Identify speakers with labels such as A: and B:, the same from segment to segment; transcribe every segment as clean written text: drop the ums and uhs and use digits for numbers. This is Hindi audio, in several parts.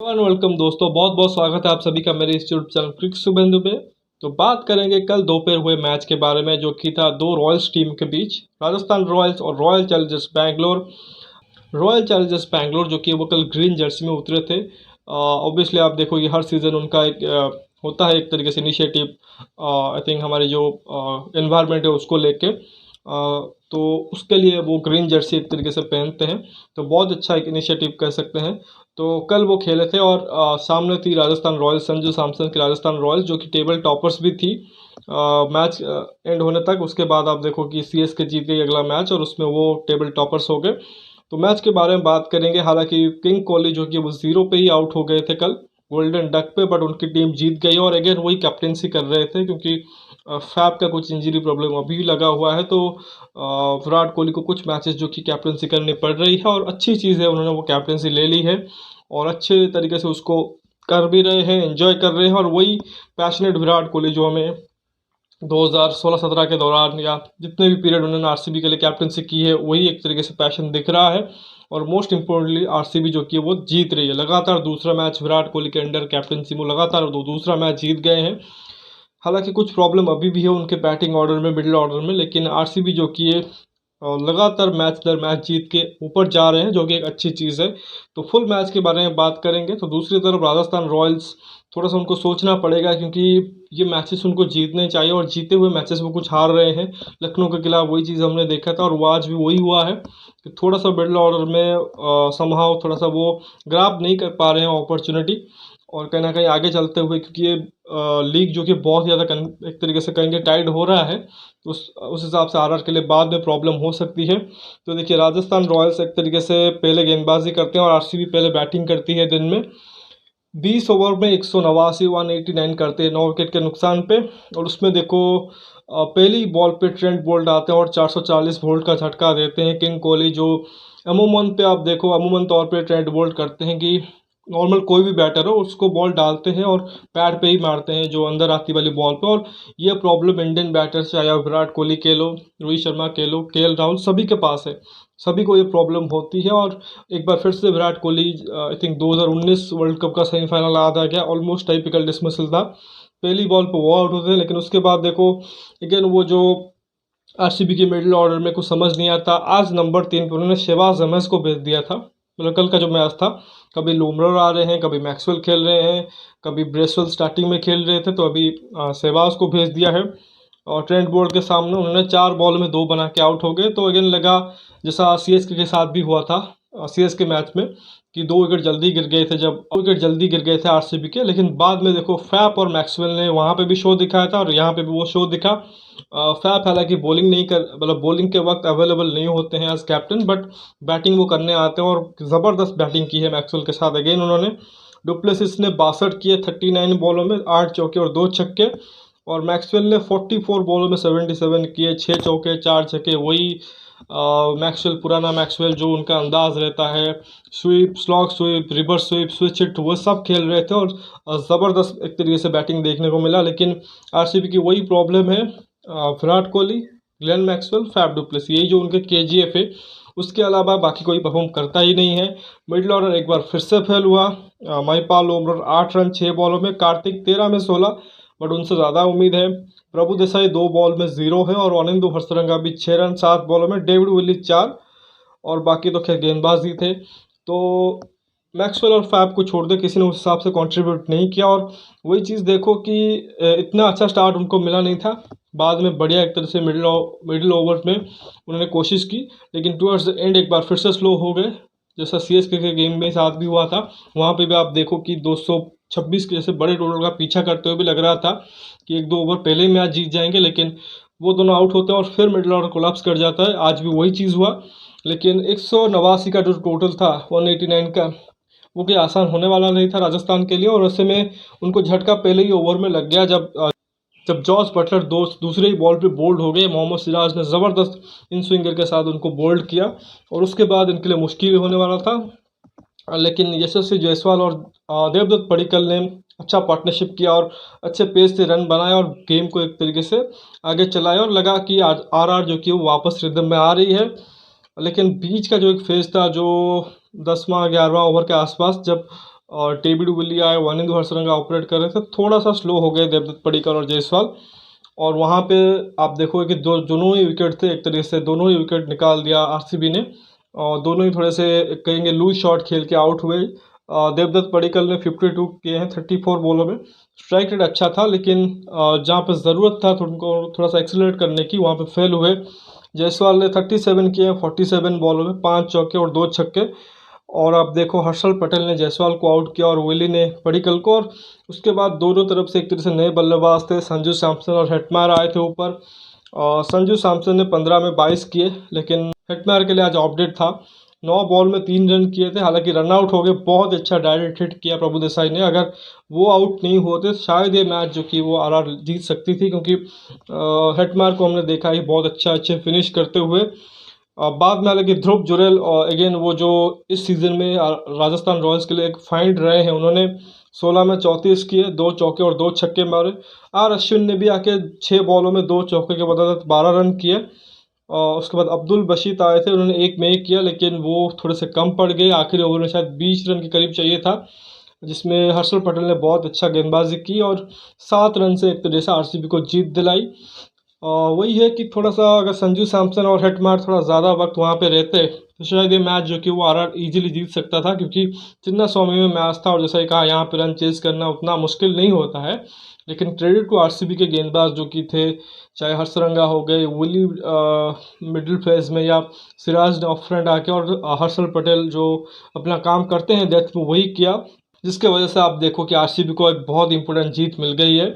A: वेलकम दोस्तों, बहुत बहुत स्वागत है आप सभी का मेरे इस यूट्यूब चैनल क्रिक शुभेंदु पे। तो बात करेंगे कल दोपहर हुए मैच के बारे में, जो कि था दो रॉयल्स टीम के बीच, राजस्थान रॉयल्स और royal Challengers Bangalore. Royal Challengers Bangalore जो कि वो कल ग्रीन जर्सी में उतरे थे। ऑब्वियसली आप देखो, ये हर सीज़न उनका एक होता है एक तरीके से इनिशिएटिव। आई थिंक हमारे जो एनवायरनमेंट है उसको लेके, तो उसके लिए वो ग्रीन जर्सी एक तरीके से पहनते हैं। तो बहुत अच्छा एक इनिशिएटिव कह सकते हैं। तो कल वो खेले थे और सामने थी राजस्थान रॉयल्स, संजू सैमसन की राजस्थान रॉयल्स, जो कि टेबल टॉपर्स भी थी मैच एंड होने तक। उसके बाद आप देखो कि सीएसके जीत गई अगला मैच और उसमें वो टेबल टॉपर्स हो गए। तो मैच के बारे में बात करेंगे। हालांकि किंग कोहली जो कि वो जीरो पे ही आउट हो गए थे कल गोल्डन डक पे, बट उनकी टीम जीत गई और अगेन वही कैप्टेंसी कर रहे थे, क्योंकि फैब का कुछ इंजरी प्रॉब्लम अभी भी लगा हुआ है। तो विराट कोहली को कुछ मैचेस जो कि कैप्टेंसी करनी पड़ रही है, और अच्छी चीज़ है, उन्होंने वो कैप्टेंसी ले ली है और अच्छे तरीके से उसको कर भी रहे हैं, एंजॉय कर रहे हैं। और वही पैशनेट विराट कोहली जो हमें 2016-17 के दौरान या जितने भी पीरियड उन्होंने आरसीबी के लिए कैप्टेंसी की है, वही एक तरीके से पैशन दिख रहा है। और मोस्ट इंपॉर्टेंटली आरसीबी जो कि वो जीत रही है लगातार। दूसरा मैच विराट कोहली के अंडर कैप्टेंसी में लगातार दूसरा मैच जीत गए हैं। हालांकि कुछ प्रॉब्लम अभी भी है उनके बैटिंग ऑर्डर में, मिडिल ऑर्डर में, लेकिन आरसीबी जो कि ये लगातार मैच दर मैच जीत के ऊपर जा रहे हैं, जो कि एक अच्छी चीज़ है। तो फुल मैच के बारे में बात करेंगे। तो दूसरी तरफ राजस्थान रॉयल्स, थोड़ा सा उनको सोचना पड़ेगा, क्योंकि ये मैचेस उनको जीतने चाहिए और जीते हुए मैचेस वो कुछ हार रहे हैं। लखनऊ के खिलाफ वही चीज़ हमने देखा था और वो आज भी वही हुआ है कि थोड़ा सा मिडिल ऑर्डर में समहाव थोड़ा सा वो ग्रैब नहीं कर पा रहे हैं अपॉर्चुनिटी, और कहीं ना कहीं आगे चलते हुए, क्योंकि ये लीग जो कि बहुत ज़्यादा एक तरीके से कहेंगे टाइड हो रहा है, तो उस हिसाब से आरआर के लिए बाद में प्रॉब्लम हो सकती है। तो देखिए, राजस्थान रॉयल्स एक तरीके से पहले गेंदबाजी करते हैं और आरसीबी पहले बैटिंग करती है दिन में। 20 ओवर में 189 करते हैं 9 विकेट के नुकसान पे। और उसमें देखो, पहली बॉल पे ट्रेंट बोल्ट आते हैं और 440 वोल्ट का झटका देते हैं किंग कोहली, जो अमूमन पे आप देखो अमूमन तौर पे ट्रेंट बोल्ट करते हैं कि नॉर्मल कोई भी बैटर हो उसको बॉल डालते हैं और पैड पे ही मारते हैं जो अंदर आती वाली बॉल पे। और ये प्रॉब्लम इंडियन बैटर्स, चाहे आप विराट कोहली के लो, रोहित शर्मा के लो, केएल राहुल, सभी के पास है, सभी को ये प्रॉब्लम होती है। और एक बार फिर से Virat Kohli, I think 2019 world cup का सेमीफाइनल याद आ गया, ऑलमोस्ट टाइपिकल डिसमिसल था, पहली बॉल पे वो आउट होते हैं। लेकिन उसके बाद देखो अगेन वो जो आरसीबी के मिडिल ऑर्डर में कुछ समझ नहीं आता। आज नंबर 3 पे उन्होंने शहबाज अहमद को भेज दिया था। मतलब कल का जो मैच था, कभी लूमरर आ रहे हैं, कभी मैक्सवेल खेल रहे हैं, कभी ब्रेसवेल स्टार्टिंग में खेल रहे थे, तो अभी शहबाज को भेज दिया है। और ट्रेंट बोल्ट के सामने उन्होंने 4 बॉल में 2 बना के आउट हो गए। तो अगेन लगा जैसा सीएसके के साथ भी हुआ था सीएसके मैच में, कि 2 विकेट जल्दी गिर गए थे, जब 2 विकेट जल्दी गिर गए थे आरसीबी के। लेकिन बाद में देखो फैप और मैक्सवेल ने वहाँ पे भी शो दिखाया था और यहाँ पे भी वो शो दिखा। फैप हालांकि बॉलिंग नहीं कर, मतलब बॉलिंग के वक्त अवेलेबल नहीं होते हैं एज कैप्टन, बट बैटिंग वो करने आते हैं और ज़बरदस्त बैटिंग की है मैक्सवेल के साथ। अगेन उन्होंने, डुप्लेसिस ने 62 किए 39 बॉलों में, 8 चौके और 2 छक्के, और मैक्सवेल ने 44 बॉलों में 77 किए, 6 चौके 4 छक्के। वही मैक्सवेल, पुराना मैक्सवेल, जो उनका अंदाज रहता है, sweep, slog sweep, reverse sweep, switch hit, वो सब खेल रहे थे और ज़बरदस्त एक तरीके से बैटिंग देखने को मिला। लेकिन आरसीबी की वही प्रॉब्लम है, Virat Kohli, Glenn Maxwell, Faf du Plessis, यही जो उनके केजीएफ है, उसके अलावा बाकी कोई परफॉर्म करता ही नहीं है। मिडिल ऑर्डर एक बार फिर से फेल हुआ। महिपाल लोमरर 8 रन 6 बॉलों में, कार्तिक 13 में 16, बट उनसे ज़्यादा उम्मीद है। प्रभु देसाई 2 बॉल में 0 है, और अनिंदु हरसरंगा भी 6 रन 7 बॉलों में, डेविड विली 4, और बाकी तो खैर गेंदबाज ही थे। तो मैक्सवेल और फैब को छोड़ दे, किसी ने उस हिसाब से कंट्रीब्यूट नहीं किया। और वही चीज़ देखो कि इतना अच्छा स्टार्ट उनको मिला नहीं था। बाद में बढ़िया एक तरह से मिडिल ओवर में उन्होंने कोशिश की, लेकिन टुवर्ड्स द एंड एक बार फिर से स्लो हो गए, जैसा सीएसके के गेम में साथ भी हुआ था। वहाँ पे भी आप देखो कि 226 के जैसे बड़े टोटल का पीछा करते हुए भी लग रहा था कि 1-2 ओवर पहले ही मैच जीत जाएंगे, लेकिन वो दोनों आउट होते हैं और फिर मिडिल ऑर्डर कोलैप्स कर जाता है। आज भी वही चीज़ हुआ। लेकिन 189 का जो टोटल था 189 का, वो कोई आसान होने वाला नहीं था राजस्थान के लिए। और ऐसे में उनको झटका पहले ही ओवर में लग गया, जब जॉर्ज बटलर दूसरे ही बॉल पे बोल्ड हो गए। मोहम्मद सिराज ने ज़बरदस्त इन स्विंगर के साथ उनको बोल्ड किया, और उसके बाद इनके लिए मुश्किल होने वाला था। लेकिन यशस्वी जायसवाल और देवदत्त पडिक्कल ने अच्छा पार्टनरशिप किया और अच्छे पेस से रन बनाए और गेम को एक तरीके से आगे चलाया, और लगा कि आरआर जो कि वो वापस रिदम में आ रही है। लेकिन बीच का जो एक फेज था, जो 10वां 11वां ओवर के आसपास, जब और डेविड विलियर्स आए, वनिंदु हसरंगा ऑपरेट कर रहे थे, थोड़ा सा स्लो हो गए देवदत्त पडिक्कल और जायसवाल। और वहाँ पे आप देखोगे कि दोनों ही विकेट थे, एक तरीके से दोनों ही विकेट निकाल दिया आरसीबी ने, और दोनों ही थोड़े से कहेंगे लूज शॉट खेल के आउट हुए। देवदत्त पडिक्कल ने 52 किए हैं 34 बॉलों में। स्ट्राइक रेट अच्छा था, लेकिन जहाँ पे ज़रूरत था तो उनको थोड़ा सा एक्सीलरेट करने की, वहाँ पे फेल हुए। जायसवाल ने 37 किए हैं 47 बॉलों में, 5 चौके और 2 छक्के। और आप देखो हर्षल पटेल ने जायसवाल को आउट किया और विली ने पडिक्कल को। और उसके बाद दोनों तरफ से एक तरह से नए बल्लेबाज थे, संजू सैमसन और हेटमायर आए थे ऊपर। और संजू सैमसन ने 15 में 22 किए, लेकिन हेटमायर के लिए आज अपडेट था, 9 बॉल में 3 रन किए थे, हालांकि रन आउट हो गए। बहुत अच्छा डायरेक्ट हिट किया प्रभु देसाई ने, अगर वो आउट नहीं होते शायद ये मैच जो कि वो आरआर जीत सकती थी, क्योंकि हेटमायर को हमने देखा ही बहुत अच्छे फिनिश करते हुए। बाद में हालांकि ध्रुव जुरेल और अगेन वो जो इस सीज़न में राजस्थान रॉयल्स के लिए एक फाइंड रहे हैं, उन्होंने 16 में 34 किए, 2 चौके और 2 छक्के मारे। आर अश्विन ने भी आके 6 बॉलों में 2 चौके के बदौलत 12 रन किए। और उसके बाद अब्दुल बशीत आए थे, उन्होंने 1 में 1 किया, लेकिन वो थोड़े से कम पड़ गए। आखिरी ओवर में शायद 20 रन के करीब चाहिए था, जिसमें हर्षल पटेल ने बहुत अच्छा गेंदबाजी की और 7 रन से एक तरह से आरसीबी को जीत दिलाई। वही है कि थोड़ा सा अगर संजू सैमसन और हेटमायर थोड़ा ज़्यादा वक्त वहाँ पे रहते तो शायद ये मैच जो कि वो आरआर इजीली जीत सकता था, क्योंकि चिन्नास्वामी में मैच था और जैसा ही कहा यहाँ पे रन चेज करना उतना मुश्किल नहीं होता है। लेकिन क्रेडिट को आरसीबी के गेंदबाज जो कि थे, चाहे हर्षरंगा हो गए, विली मिडिल फेज में, या सिराज ने ऑफ फ्रंट आके, और हर्षल पटेल जो अपना काम करते हैं डेथ में, वही किया, जिसके वजह से आप देखो कि आरसीबी को एक बहुत इंपॉर्टेंट जीत मिल गई है।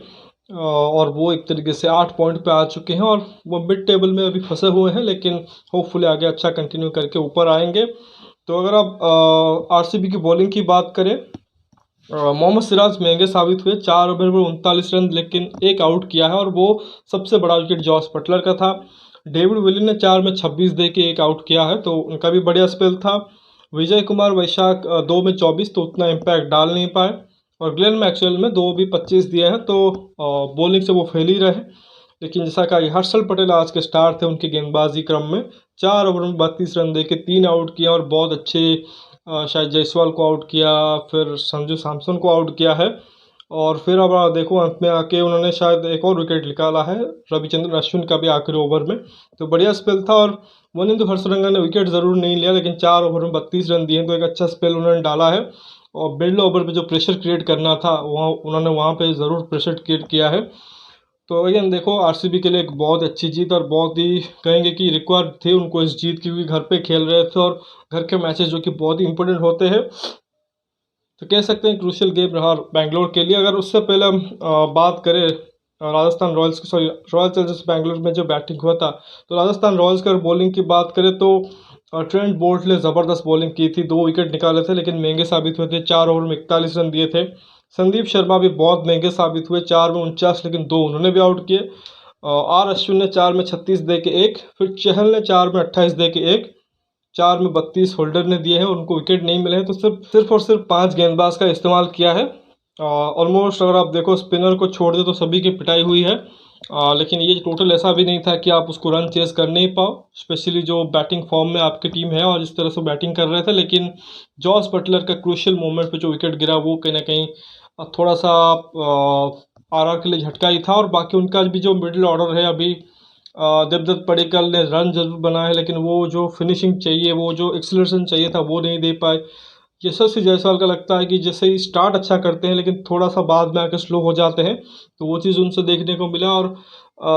A: और वो एक तरीके से 8 पॉइंट पे आ चुके हैं, और वो मिड टेबल में अभी फंसे हुए हैं, लेकिन होपफुली आगे अच्छा कंटिन्यू करके ऊपर आएंगे। तो अगर आप आरसीबी की बॉलिंग की बात करें, मोहम्मद सिराज महंगे साबित हुए, 4 ओवर में 39 रन, लेकिन एक आउट किया है, और वो सबसे बड़ा विकेट जॉस बटलर का था। डेविड विली ने 4 में 26 दे के एक आउट किया है, तो उनका भी बढ़िया स्पेल था। विजय कुमार वैशाख 2 में 24, तो उतना इम्पैक्ट डाल नहीं पाए। और ग्लेन मैक्सवेल में 2 भी 25 दिए हैं, तो बॉलिंग से वो फेल ही रहे। लेकिन जैसा कहा, हर्षल पटेल आज के स्टार थे उनके गेंदबाजी क्रम में, 4 ओवर में 32 रन दे के 3 आउट किया, और बहुत अच्छे शायद जायसवाल को आउट किया, फिर संजू सैमसन को आउट किया है। और फिर अब देखो अंत में आके उन्होंने शायद एक और विकेट निकाला है, रविचंद्रन अश्विन का भी आखिरी ओवर में, तो बढ़िया स्पेल था। और वनिंदु हसरंगा ने विकेट ज़रूर नहीं लिया, लेकिन 4 ओवर में 32 रन दिए, तो एक अच्छा स्पेल उन्होंने डाला है। और मिडिल ओवर पे जो प्रेशर क्रिएट करना था वहाँ उन्होंने वहाँ पे ज़रूर प्रेशर क्रिएट किया है। तो अगेन देखो आरसीबी के लिए एक बहुत अच्छी जीत, और बहुत ही कहेंगे कि रिक्वायर्ड थी उनको इस जीत की, क्योंकि घर पे खेल रहे थे और घर के मैचेस जो कि बहुत ही इंपॉर्टेंट होते हैं, तो कह सकते हैं क्रूशियल गेम रहा बैंगलोर के लिए। अगर उससे पहले हम बात करें राजस्थान रॉयल्स की, सॉरी रॉयल चैलेंजर्स बैंगलोर में जो बैटिंग हुआ था, तो राजस्थान रॉयल्स का बॉलिंग की बात करें तो ट्रेंट बोल्ट ने ज़बरदस्त बॉलिंग की थी, 2 विकेट निकाले थे, लेकिन महंगे साबित हुए थे। 4 ओवर में 41 रन दिए थे। संदीप शर्मा भी बहुत महंगे साबित हुए, 4 में 49, लेकिन 2 उन्होंने भी आउट किए। आर अश्विन ने 4 में 36 दे के 1, फिर चहल ने 4 में 28 दे के 1, 4 में 32 होल्डर ने दिए हैं, उनको विकेट नहीं मिले हैं। तो सिर्फ और सिर्फ 5 गेंदबाज का इस्तेमाल किया है। ऑलमोस्ट अगर आप देखो स्पिनर को छोड़ दे तो सभी की पिटाई हुई है। लेकिन ये टोटल ऐसा भी नहीं था कि आप उसको रन चेस कर नहीं पाओ, स्पेशली जो बैटिंग फॉर्म में आपकी टीम है और जिस तरह से बैटिंग कर रहे थे। लेकिन जॉस बटलर का क्रूशियल मोमेंट पे जो विकेट गिरा, वो कहीं ना कहीं थोड़ा सा आरआर के लिए झटका ही था। और बाकी उनका भी जो मिडिल ऑर्डर है अभी, देवदत्त पडिक्कल ने रन जरूर बनाए, लेकिन वो जो फिनिशिंग चाहिए, वो जो एक्सीलरेशन चाहिए था, वो नहीं दे पाए। यशस्वी जायसवाल का लगता है कि जैसे ही स्टार्ट अच्छा करते हैं, लेकिन थोड़ा सा बाद में आकर स्लो हो जाते हैं, तो वो चीज़ उनसे देखने को मिला। और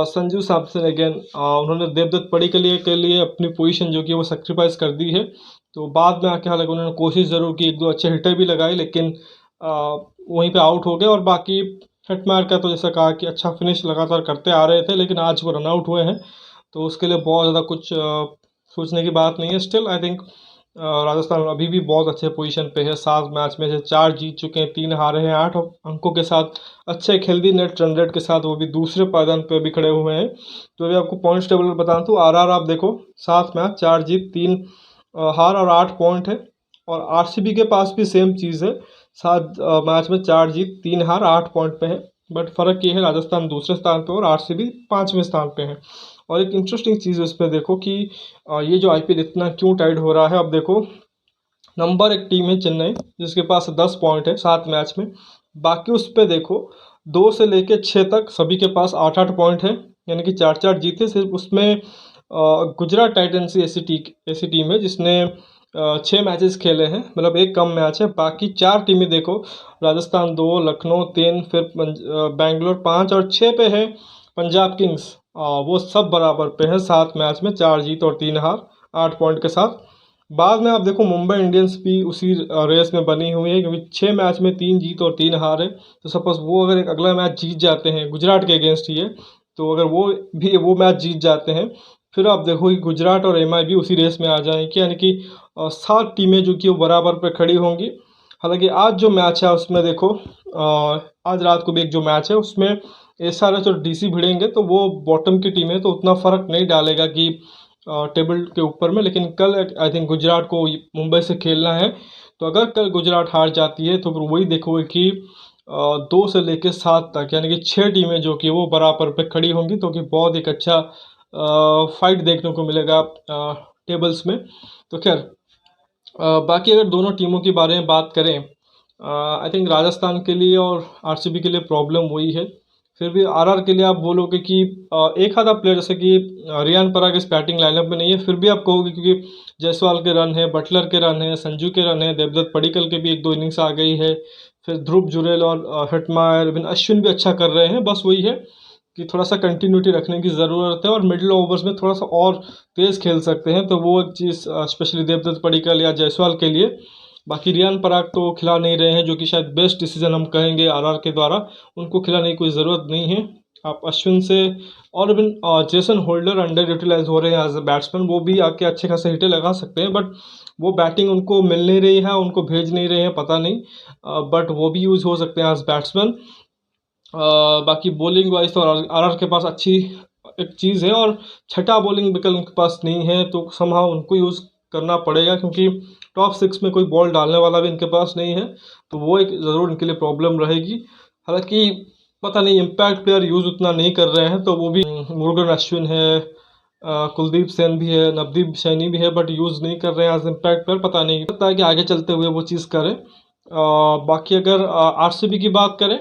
A: संजू सैमसन अगेन उन्होंने देवदत्त पडिक्कल के लिए अपनी पोजीशन जो कि वो सेक्रीफाइस कर दी है। तो बाद में आके हालांकि उन्होंने कोशिश ज़रूर की, 1-2 अच्छे हिटर भी लगाए, लेकिन वहीं पे आउट हो गए। और बाकी हेटमायर का तो जैसा कहा कि अच्छा फिनिश लगातार करते आ रहे थे, लेकिन आज वो रन आउट हुए हैं, तो उसके लिए बहुत ज़्यादा कुछ सोचने की बात नहीं है। स्टिल आई थिंक राजस्थान अभी भी बहुत अच्छे पोजीशन पे है, 7 मैच में से 4 जीत चुके हैं, 3 हारे हैं, 8 अंकों के साथ, अच्छे एक हेल्दी नेट रन रेट के साथ, वो भी दूसरे पायदान पे अभी खड़े हुए हैं। तो अभी आपको पॉइंट्स टेबल में बता दूँ, आरआर आप देखो 7 मैच 4 जीत 3 हार और 8 पॉइंट है। और आरसीबी के पास भी सेम चीज़ है, 7 मैच में 4 जीत 3 हार 8 पॉइंट पे है। बट फ़र्क ये है, राजस्थान दूसरे स्थान पे और आरसीबी 5वें स्थान पे है। और एक इंटरेस्टिंग चीज़ इसमें देखो कि ये जो आईपीएल इतना क्यों टाइट हो रहा है। अब देखो नंबर 1 टीम है चेन्नई, जिसके पास 10 पॉइंट है 7 मैच में। बाकी उस पे देखो 2 से लेके 6 तक सभी के पास 8-8 पॉइंट है, यानी कि 4-4 जीते। सिर्फ उसमें गुजरात टाइटंस ही ऐसी टीम है जिसने 6 मैचेस खेले हैं, मतलब एक कम मैच है। बाकी 4 टीमें देखो, राजस्थान 2, लखनऊ 3, फिर बैंगलोर 5 और 6 पे है पंजाब किंग्स। वो सब बराबर पे है 7 मैच में, 4 जीत और 3 हार, 8 पॉइंट के साथ। बाद में आप देखो मुंबई इंडियंस भी उसी रेस में बनी हुई है, क्योंकि 6 मैच में 3 जीत और 3 हार है। तो सपोज वो अगर एक अगला मैच जीत जाते हैं, गुजरात के अगेंस्ट ही है, तो अगर वो मैच जीत जाते हैं, फिर आप देखो कि गुजरात और एमआई भी उसी रेस में आ जाएंगे, यानी कि 7 टीमें जो कि वो बराबर पे खड़ी होंगी। हालांकि आज जो मैच है उसमें देखो, आज रात को भी एक जो मैच है उसमें एसआरएच और डीसी भिड़ेंगे, तो वो बॉटम की टीम है, तो उतना फ़र्क नहीं डालेगा कि टेबल के ऊपर में। लेकिन कल आई थिंक गुजरात को मुंबई से खेलना है, तो अगर कल गुजरात हार जाती है तो फिर वही देखोगे कि 2 से लेकर 7 तक, यानी कि 6 टीमें जो कि वो बराबर पे खड़ी होंगी, तो कि बहुत एक अच्छा फाइट देखने को मिलेगा टेबल्स में। तो खैर, बाकी अगर दोनों टीमों के बारे में बात करें, आई थिंक राजस्थान के लिए और आरसीबी के लिए प्रॉब्लम वही है। फिर भी आरआर के लिए आप बोलोगे कि एक आधा प्लेयर जैसे कि रियान पराग इस बैटिंग लाइनअप में नहीं है, फिर भी आप कहोगे क्योंकि जायसवाल के रन है, बटलर के रन है, संजू के रन है, देवदत्त पडिक्कल के भी 1-2 इनिंग्स आ गई है, फिर ध्रुव जुरेल और हेटमायर, इवन अश्विन भी अच्छा कर रहे हैं। बस वही है कि थोड़ा सा कंटिन्यूटी रखने की ज़रूरत है और मिडिल ओवर्स में थोड़ा सा और तेज़ खेल सकते हैं, तो वो एक चीज़ स्पेशली देवदत्त पडिक्कल या जायसवाल के लिए। बाकी रियान पराग तो खिला नहीं रहे हैं, जो कि शायद बेस्ट डिसीजन हम कहेंगे आरआर के द्वारा, उनको खिलाने की कोई ज़रूरत नहीं है। आप अश्विन से और even Jason Holder underutilise हो रहे हैं एज अ बैट्समैन, वो भी आके अच्छे खासे हिटे लगा सकते हैं, बट वो बैटिंग उनको मिल नहीं रही है, उनको भेज नहीं रहे हैं, पता नहीं, बट वो भी यूज़ हो सकते हैं एज बैट्समैन। बाकी बॉलिंग वाइज तो आरआर के पास अच्छी एक चीज़ है, और छठा बॉलिंग विकल्प उनके पास नहीं है, तो समहाउ उनको यूज़ करना पड़ेगा, क्योंकि टॉप 6 में कोई बॉल डालने वाला भी इनके पास नहीं है, तो वो एक ज़रूर इनके लिए प्रॉब्लम रहेगी। हालांकि पता नहीं, इम्पैक्ट प्लेयर यूज़ उतना नहीं कर रहे हैं, तो वो भी मुरुगन अश्विन है, कुलदीप सेन भी है, नवदीप सैनी भी है, बट यूज़ नहीं कर रहे हैं एज इम्पैक्ट प्लेयर। पता नहीं, लगता है कि आगे चलते हुए वो चीज़ करें। बाकी अगर आरसीबी की बात करें,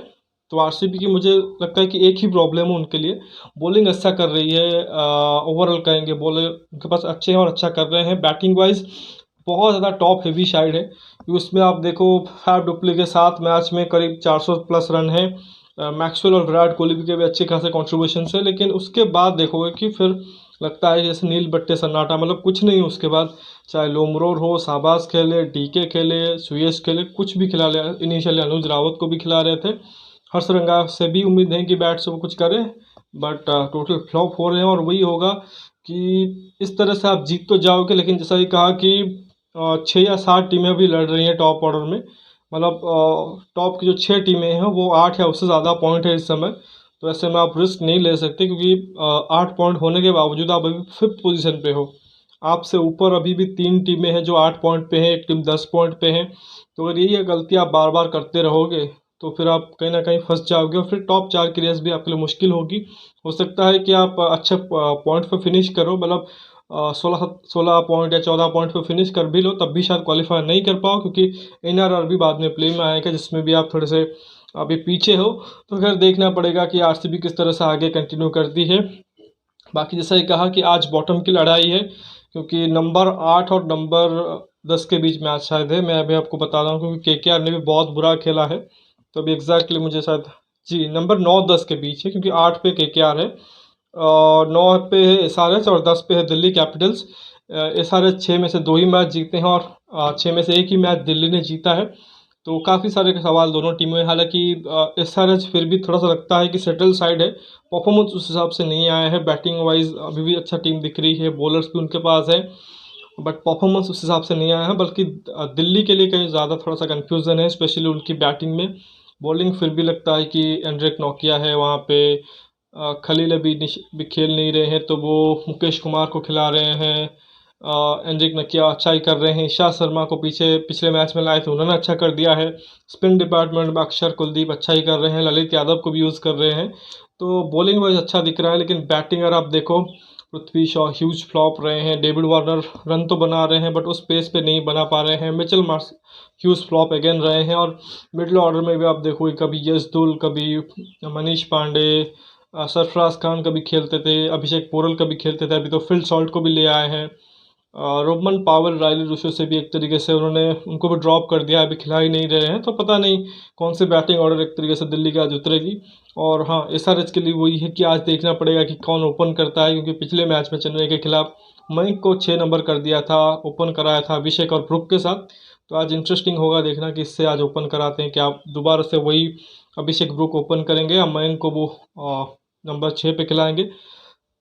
A: तो आरसीबी की मुझे लगता है कि एक ही प्रॉब्लम है उनके लिए, बॉलिंग अच्छा कर रही है। ओवरऑल कहेंगे बॉलर उनके पास अच्छे हैं और अच्छा कर रहे हैं। बैटिंग वाइज बहुत ज़्यादा टॉप हेवी साइड है, कि उसमें आप देखो फैफ डुप्ली के 7 मैच में करीब 400 प्लस रन है। मैक्सवेल और विराट कोहली के भी अच्छे खासे कॉन्ट्रीब्यूशन है, लेकिन उसके बाद देखोगे कि फिर लगता है जैसे नील बट्टे सन्नाटा, मतलब कुछ नहीं उसके बाद। चाहे लोमरोर हो, शाहबाज खेले, डीके खेले, सुयश खेले, कुछ भी खिला लिया। इनिशियली अनुज रावत को भी खिला रहे थे, हर्षरंगा से भी उम्मीद है कि बैट से वो कुछ करें, बट टोटल फ्लॉप हो रहे हैं। और वही होगा कि इस तरह से आप जीत तो जाओगे, लेकिन जैसा कि कहा कि 6 या 7 टीमें भी लड़ रही हैं टॉप ऑर्डर में, मतलब टॉप की जो 6 टीमें हैं वो 8 या उससे ज़्यादा पॉइंट है इस समय। तो ऐसे में आप रिस्क नहीं ले सकते, क्योंकि 8 पॉइंट होने के बावजूद आप अभी 5th पोजीशन पे हो। आपसे ऊपर अभी भी 3 टीमें हैं जो 8 पॉइंट पे हैं, एक टीम 10 पॉइंट पे है। तो अगर यही गलती आप बार बार करते रहोगे, तो फिर आप कहीं ना कहीं फंस जाओगे, और फिर टॉप 4 की रेस भी आपके लिए मुश्किल होगी। हो सकता है कि आप अच्छे पॉइंट पे फिनिश करो, मतलब 16 पॉइंट या 14 पॉइंट पे फिनिश कर भी लो, तब भी शायद क्वालिफाई नहीं कर पाओ, क्योंकि एनआरआर भी बाद में प्ले में आएगा, जिसमें भी आप थोड़े से अभी पीछे हो। तो फिर देखना पड़ेगा कि आरसीबी किस तरह से आगे कंटिन्यू करती है। बाकी जैसा ही कहा कि आज बॉटम की लड़ाई है, क्योंकि नंबर 8 और नंबर 10 के बीच मैच शायद है। मैं अभी आपको बता रहा हूँ, क्योंकि केकेआर ने भी बहुत बुरा खेला है, तो अभी एग्जैक्टली मुझे शायद, जी नंबर 9-10 के बीच है, क्योंकि 8 पे केकेआर है और 9 पे है एसआरएच और 10 पे है दिल्ली कैपिटल्स। एसआरएच 6 में से 2 ही मैच जीते हैं, और 6 में से एक ही मैच दिल्ली ने जीता है। तो काफ़ी सारे सवाल दोनों टीमों में। हालांकि एसआरएच फिर भी थोड़ा सा लगता है कि सेटल साइड है, परफॉर्मेंस उस हिसाब से नहीं आया है। बैटिंग वाइज अभी भी अच्छा टीम दिख रही है, बॉलर्स भी उनके पास है, बट परफॉर्मेंस उस हिसाब से नहीं आया है। बल्कि दिल्ली के लिए कहीं ज़्यादा थोड़ा सा कन्फ्यूज़न है, स्पेशली उनकी बैटिंग में। बॉलिंग फिर भी लगता है कि एंड्रिक नोकिया है वहाँ पे, खलील अभी भी खेल नहीं रहे हैं, तो वो मुकेश कुमार को खिला रहे हैं। एंड्रिक नकिया अच्छा ही कर रहे हैं, ईशा शर्मा को पिछले मैच में लाए थे, उन्होंने अच्छा कर दिया है। स्पिन डिपार्टमेंट में अक्षर कुलदीप अच्छा ही कर रहे हैं, ललित यादव को भी यूज़ कर रहे हैं। तो बॉलिंग वाइज अच्छा दिख रहा है, लेकिन बैटिंग अगर आप देखो पृथ्वी शॉ ह्यूज फ्लॉप रहे हैं। डेविड वार्नर रन तो बना रहे हैं बट उस पेस पे नहीं बना पा रहे हैं। Mitchell Marsh huge flop again रहे हैं। और मिडिल ऑर्डर में भी आप देखोगे कभी यशदुल, कभी मनीष पांडे, सरफराज खान कभी खेलते थे, अभिषेक पोरल कभी खेलते थे, अभी तो फिल सॉल्ट को भी ले आए हैं। रोबमन पावल, रायली रूसो से भी एक तरीके से उन्होंने उनको भी ड्रॉप कर दिया, अभी खिला ही नहीं रहे हैं। तो पता नहीं कौन सी बैटिंग ऑर्डर एक तरीके से दिल्ली का आज उतरेगी। और हाँ, एसआरएच के लिए वही है कि आज देखना पड़ेगा कि कौन ओपन करता है, क्योंकि पिछले मैच में चेन्नई के खिलाफ मयंक को 6 नंबर कर दिया था, ओपन कराया था अभिषेक और ब्रुक के साथ। तो आज इंटरेस्टिंग होगा देखना कि इससे आज ओपन कराते हैं, क्या दोबारा से वही अभिषेक ब्रुक ओपन करेंगे या मयंक को वो नंबर 6 पे खिलाएंगे।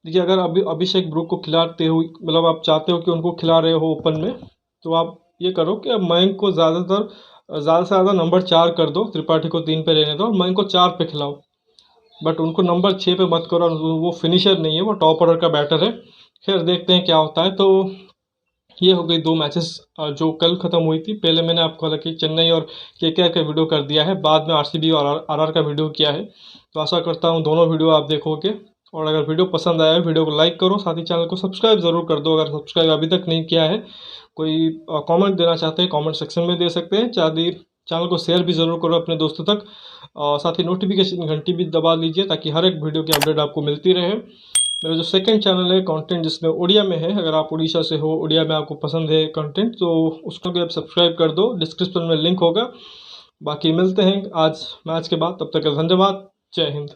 A: देखिए, अगर अभी अभिषेक ब्रुक को खिलाते हो, मतलब आप चाहते हो कि उनको खिला रहे हो ओपन में, तो आप ये करो कि अब मयंक को ज़्यादा से ज़्यादा नंबर 4 कर दो, त्रिपाठी को 3 पे रहने दो और मयंक को 4 पे खिलाओ। बट उनको नंबर 6 पे मत करो। वो फिनिशर नहीं है, वो टॉप ऑर्डर का बैटर है। खैर देखते हैं क्या होता है। तो ये हो गई 2 मैचेस जो कल ख़त्म हुई थी। पहले मैंने आपको हालांकि चेन्नई और केकेआर का वीडियो कर दिया है, बाद में आरसीबी और आरआर का वीडियो किया है। तो आशा करता हूँ दोनों वीडियो आप देखोगे। और अगर वीडियो पसंद आया है, वीडियो को लाइक करो, साथ ही चैनल को सब्सक्राइब ज़रूर कर दो अगर सब्सक्राइब अभी तक नहीं किया है। कोई कमेंट देना चाहते हैं, कमेंट सेक्शन में दे सकते हैं। चैनल को शेयर भी ज़रूर करो अपने दोस्तों तक। और साथ ही नोटिफिकेशन घंटी भी दबा लीजिए ताकि हर एक वीडियो की अपडेट आपको मिलती रहे। मेरा जो सेकंड चैनल है कंटेंट, जिसमें उड़िया में है, अगर आप उड़ीसा से हो, उड़िया में आपको पसंद है कंटेंट, तो उसको भी आप सब्सक्राइब कर दो, डिस्क्रिप्शन में लिंक होगा। बाकी मिलते हैं आज मैच के बाद, तब तक धन्यवाद। जय हिंद।